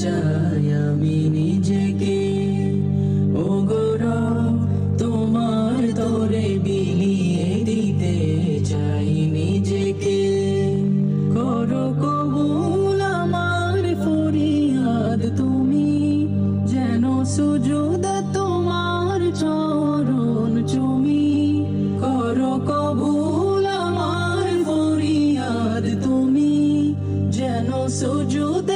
চাই আমি নিজেকে। ও গো রব, তোমার তরে বিলিয়ে দিতে চাই নিজেকে। করো কবুল আমার ফরিয়াদ তুমি, যেন সুজুদ তোমার চরণ চুমি। করো কবুল আমার ফরিয়াদ তুমি, যেন সুজুদ